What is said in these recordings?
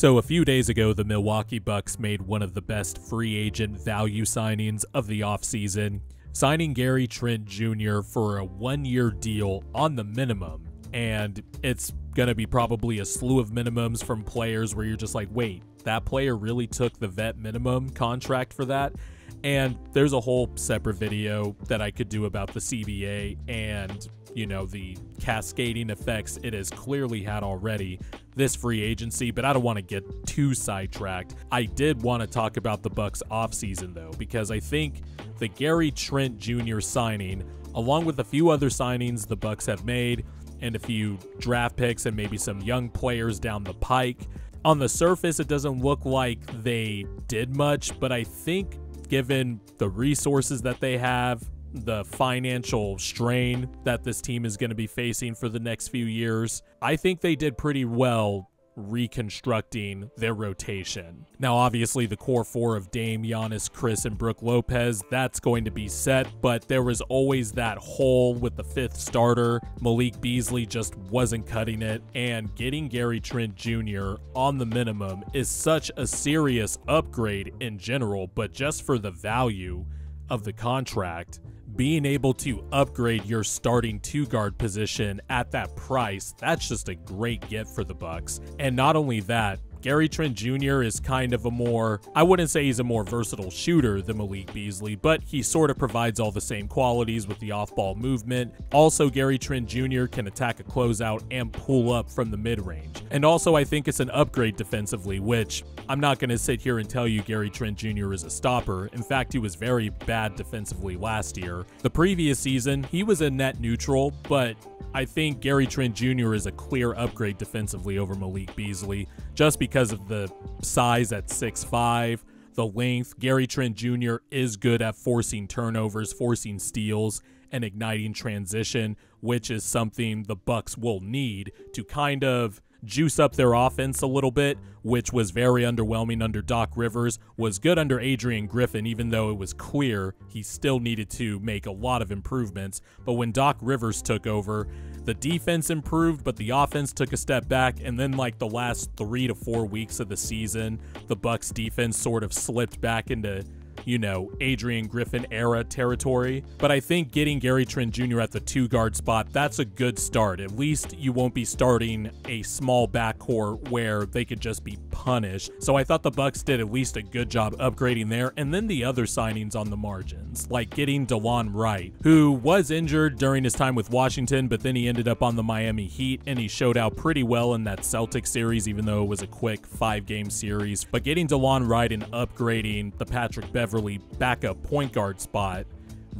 So a few days ago, the Milwaukee Bucks made one of the best free agent value signings of the offseason, signing Gary Trent Jr. for a one-year deal on the minimum. And it's going to be probably a slew of minimums from players where you're just like, wait, that player really took the vet minimum contract for that? And there's a whole separate video that I could do about the CBA and, you know, the cascading effects it has clearly had already this free agency, but I don't want to get too sidetracked. I did want to talk about the Bucks offseason though, because I think the Gary Trent Jr. signing, along with a few other signings the Bucks have made and a few draft picks and maybe some young players down the pike, on the surface it doesn't look like they did much, but I think given the resources that they have, the financial strain that this team is going to be facing for the next few years, I think they did pretty well reconstructing their rotation. Now, obviously, the core four of Dame, Giannis, Chris, and Brook Lopez, that's going to be set, but there was always that hole with the fifth starter. Malik Beasley just wasn't cutting it, and getting Gary Trent Jr. on the minimum is such a serious upgrade in general, but just for the value of the contract, being able to upgrade your starting two-guard position at that price, that's just a great get for the Bucks. And not only that, Gary Trent Jr. is kind of a more, I wouldn't say he's a more versatile shooter than Malik Beasley, but he sort of provides all the same qualities with the off-ball movement. Also, Gary Trent Jr. can attack a closeout and pull up from the mid-range. And also, I think it's an upgrade defensively, which I'm not going to sit here and tell you Gary Trent Jr. is a stopper. In fact, he was very bad defensively last year. The previous season, he was a net neutral, but I think Gary Trent Jr. is a clear upgrade defensively over Malik Beasley, just because of the size at 6'5", the length. Gary Trent Jr. is good at forcing turnovers, forcing steals, and igniting transition, which is something the Bucks will need to kind of juice up their offense a little bit, which was very underwhelming under Doc Rivers, was good under Adrian Griffin, even though it was clear he still needed to make a lot of improvements. But when Doc Rivers took over, the defense improved, but the offense took a step back, and then like the last 3 to 4 weeks of the season, the Bucks defense sort of slipped back into, you know, Adrian Griffin era territory. But I think getting Gary Trent Jr. at the two-guard spot, that's a good start. At least you won't be starting a small backcourt where they could just be punished. So I thought the Bucks did at least a good job upgrading there. And then the other signings on the margins, like getting Delon Wright, who was injured during his time with Washington, but then he ended up on the Miami Heat, and he showed out pretty well in that Celtics series, even though it was a quick 5-game series. But getting Delon Wright and upgrading the Patrick Beverley backup point guard spot,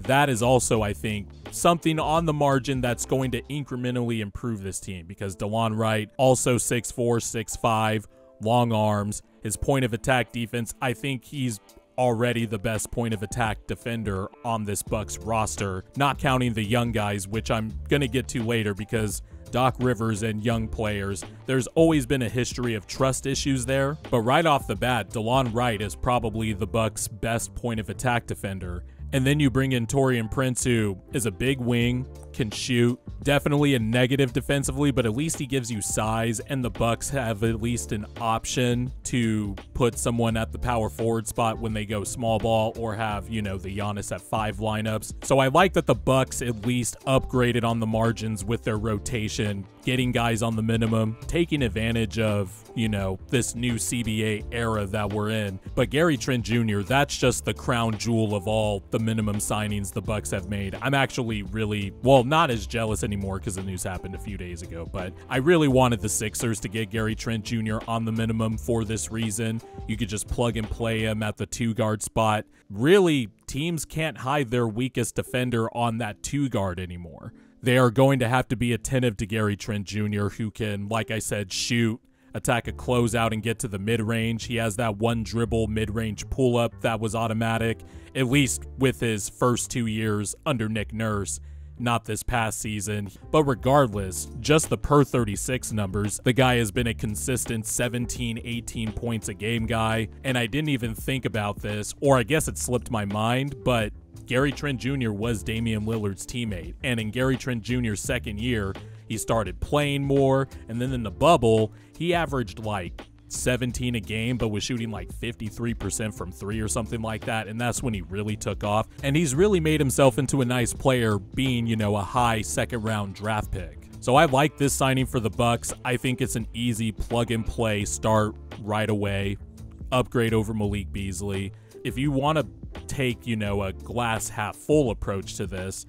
that is also, I think, something on the margin that's going to incrementally improve this team, because Delon Wright, also 6'4", 6'5", long arms, his point of attack defense, I think he's already the best point of attack defender on this Bucks roster, not counting the young guys, which I'm going to get to later, because Doc Rivers and young players, there's always been a history of trust issues there. But right off the bat, Delon Wright is probably the Bucks' best point of attack defender. And then you bring in Taurean Prince, who is a big wing, can shoot, definitely a negative defensively, but at least he gives you size, and the Bucks have at least an option to put someone at the power forward spot when they go small ball, or have, you know, the Giannis at 5 lineups. So I like that the Bucks at least upgraded on the margins with their rotation, getting guys on the minimum, taking advantage of, you know, this new CBA era that we're in. But Gary Trent Jr., that's just the crown jewel of all the minimum signings the Bucks have made. I'm actually really, well, not as jealous anymore because the news happened a few days ago, but I really wanted the Sixers to get Gary Trent Jr. on the minimum for this reason. You could just plug and play him at the two-guard spot. Really, teams can't hide their weakest defender on that two-guard anymore. They are going to have to be attentive to Gary Trent Jr., who can, like I said, shoot, attack a closeout, and get to the mid-range. He has that one dribble mid-range pull-up that was automatic, at least with his first 2 years under Nick Nurse, not this past season. But regardless, just the per 36 numbers, the guy has been a consistent 17, 18 points a game guy. And I didn't even think about this, or I guess it slipped my mind, but Gary Trent Jr. was Damian Lillard's teammate. And in Gary Trent Jr.'s second year, he started playing more, and then in the bubble, he averaged like 17 a game, but was shooting like 53% from 3 or something like that, and that's when he really took off. And he's really made himself into a nice player, being, you know, a high second-round draft pick. So I like this signing for the Bucks. I think it's an easy plug-and-play start right away, upgrade over Malik Beasley. If you want to take, you know, a glass half full approach to this,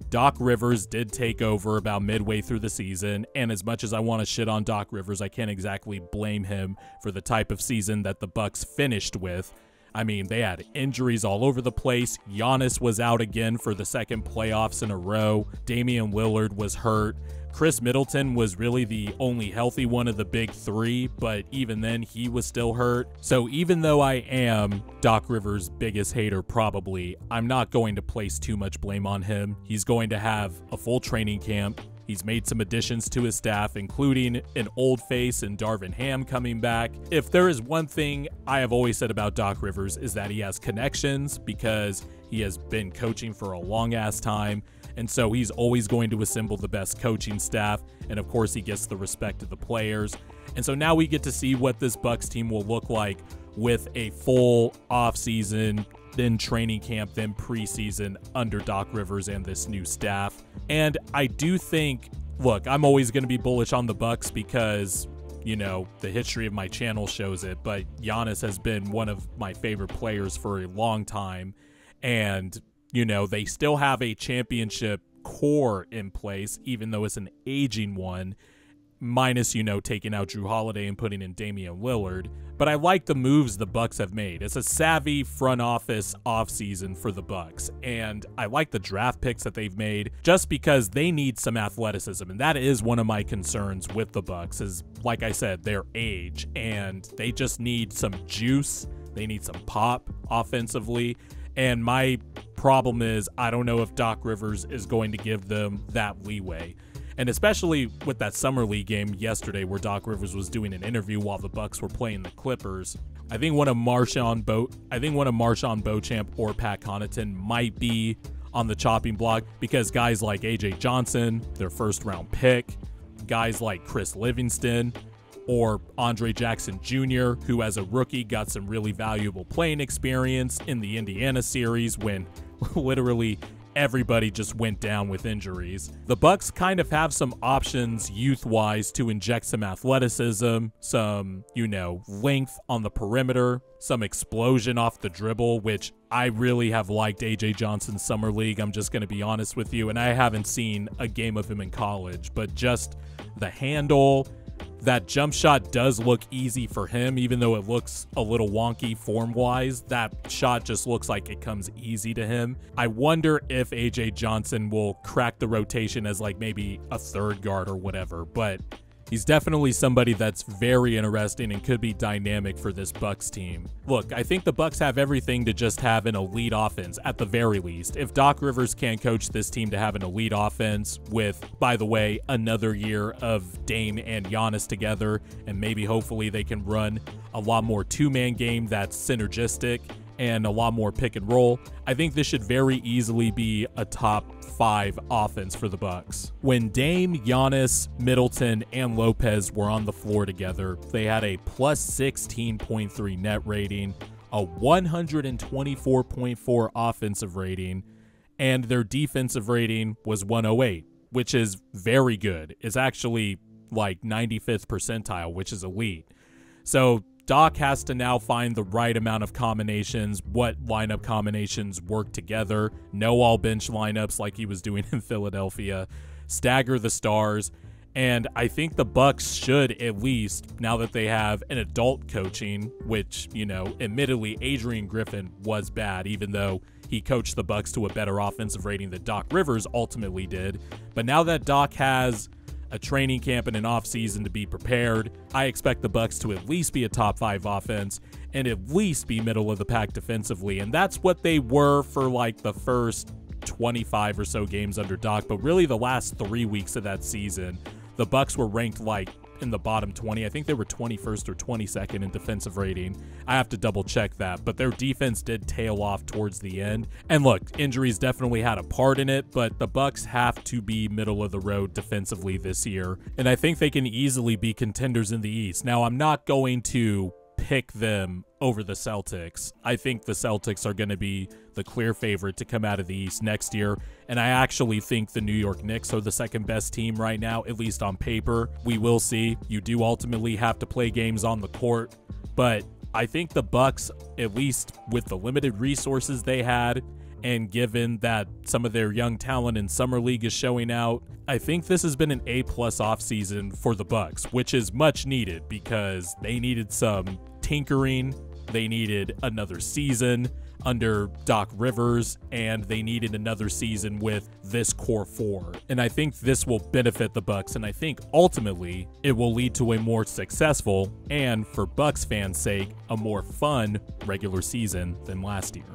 Doc Rivers did take over about midway through the season, and as much as I want to shit on Doc Rivers, I can't exactly blame him for the type of season that the Bucks finished with. I mean, they had injuries all over the place. Giannis was out again for the second playoffs in a row. Damian Lillard was hurt. Chris Middleton was really the only healthy one of the big three, but even then he was still hurt. So even though I am Doc Rivers' biggest hater probably, I'm not going to place too much blame on him. He's going to have a full training camp. He's made some additions to his staff, including an old face and Darvin Ham coming back. If there is one thing I have always said about Doc Rivers is that he has connections, because he has been coaching for a long ass time. And so he's always going to assemble the best coaching staff. And of course, he gets the respect of the players. And so now we get to see what this Bucks team will look like with a full offseason, then training camp, then preseason under Doc Rivers and this new staff. And I do think, look, I'm always going to be bullish on the Bucks because, you know, the history of my channel shows it. But Giannis has been one of my favorite players for a long time. And you know, they still have a championship core in place, even though it's an aging one, minus, you know, taking out Drew Holiday and putting in Damian Lillard. But I like the moves the Bucks have made. It's a savvy front office offseason for the Bucks, and I like the draft picks that they've made just because they need some athleticism, and that is one of my concerns with the Bucks is, like I said, their age, and they just need some juice. They need some pop offensively. And my problem is I don't know if Doc Rivers is going to give them that leeway. And especially with that Summer League game yesterday where Doc Rivers was doing an interview while the Bucks were playing the Clippers. I think one of Marshawn Beauchamp or Pat Connaughton might be on the chopping block, because guys like AJ Johnson, their first round pick, guys like Chris Livingston, or Andre Jackson Jr., who as a rookie got some really valuable playing experience in the Indiana series when literally everybody just went down with injuries. The Bucks kind of have some options youth-wise to inject some athleticism, some, you know, length on the perimeter, some explosion off the dribble, which I really have liked AJ Johnson's Summer League, I'm just going to be honest with you, and I haven't seen a game of him in college, but just the handle. That jump shot does look easy for him, even though it looks a little wonky form-wise. That shot just looks like it comes easy to him. I wonder if AJ Johnson will crack the rotation as like maybe a third guard or whatever, but he's definitely somebody that's very interesting and could be dynamic for this Bucks team. Look, I think the Bucks have everything to just have an elite offense at the very least. If Doc Rivers can coach this team to have an elite offense with, by the way, another year of Dame and Giannis together, and maybe hopefully they can run a lot more two-man game that's synergistic and a lot more pick and roll, I think this should very easily be a top 5 offense for the Bucks. When Dame, Giannis, Middleton, and Lopez were on the floor together, they had a plus 16.3 net rating, a 124.4 offensive rating, and their defensive rating was 108, which is very good. It's actually like 95th percentile, which is elite. So Doc has to now find the right amount of combinations, what lineup combinations work together, know all bench lineups like he was doing in Philadelphia, stagger the stars, and I think the Bucks should at least, now that they have an adult coaching, which, you know, admittedly Adrian Griffin was bad, even though he coached the Bucks to a better offensive rating than Doc Rivers ultimately did, but now that Doc has a training camp and an offseason to be prepared, I expect the Bucks to at least be a top 5 offense and at least be middle of the pack defensively. And that's what they were for like the first 25 or so games under Doc. But really the last 3 weeks of that season, the Bucks were ranked like in the bottom 20. I think they were 21st or 22nd in defensive rating. I have to double check that, but their defense did tail off towards the end. And look, injuries definitely had a part in it, but the Bucks have to be middle of the road defensively this year, and I think they can easily be contenders in the East. Now, I'm not going to pick them over the Celtics. I think the Celtics are going to be the clear favorite to come out of the East next year, and I actually think the New York Knicks are the second best team right now, at least on paper. We will see. You do ultimately have to play games on the court, but I think the Bucks, at least with the limited resources they had, and given that some of their young talent in Summer League is showing out, I think this has been an A+ offseason for the Bucks, which is much needed because they needed some tinkering, they needed another season under Doc Rivers, and they needed another season with this core four. And I think this will benefit the Bucks, and I think ultimately it will lead to a more successful, and for Bucks fans' sake, a more fun regular season than last year.